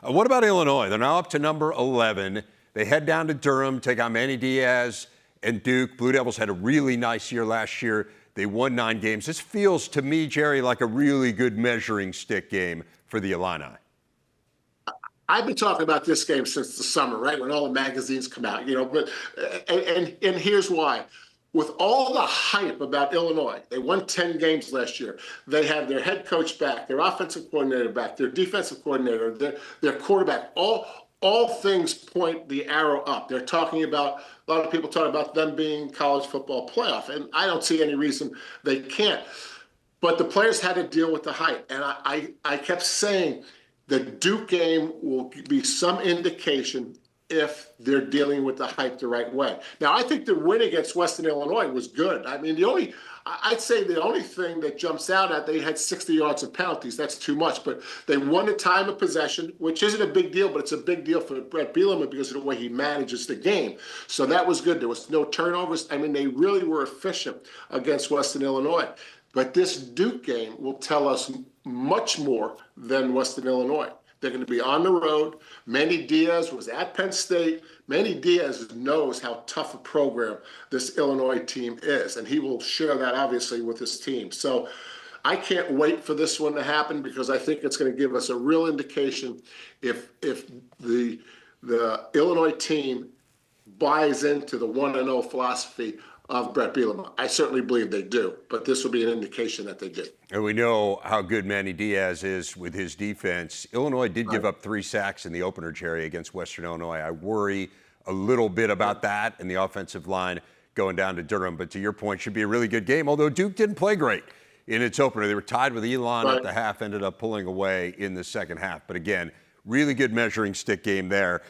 What about Illinois? They're now up to number 11. They head down to Durham, take on Manny Diaz and Duke. Blue Devils had a really nice year last year. They won 9 games. This feels to me, Jerry, like a really good measuring stick game for the Illini. I've been talking about this game since the summer, right, when all the magazines come out, but and here's why. With all the hype about Illinois, they won 10 games last year. They have their head coach back, their offensive coordinator back, their defensive coordinator, their quarterback. All things point the arrow up. They're talking about, a lot of people talk about them being college football playoff, and I don't see any reason they can't. But the players had to deal with the hype, and I kept saying the Duke game will be some indication if they're dealing with the hype the right way. Now, I think the win against Western Illinois was good. I mean, I'd say the only thing that jumps out at, they had 60 yards of penalties. That's too much, but they won the time of possession, which isn't a big deal, but it's a big deal for Brett Bielema because of the way he manages the game. So that was good. There was no turnovers. I mean, they really were efficient against Western Illinois. But this Duke game will tell us much more than Western Illinois. They're going to be on the road. Manny Diaz was at Penn State. Manny Diaz knows how tough a program this Illinois team is, and he will share that, obviously, with his team. So I can't wait for this one to happen because I think it's going to give us a real indication if the Illinois team buys into the 1-0 philosophy of Brett Bielema. I certainly believe they do, but this will be an indication that they do. And we know how good Manny Diaz is with his defense. Illinois did give up 3 sacks in the opener, Jerry, against Western Illinois. I worry a little bit about that and the offensive line going down to Durham. But to your point, should be a really good game, although Duke didn't play great in its opener. They were tied with Elon at the half, ended up pulling away in the second half. But again, really good measuring stick game there.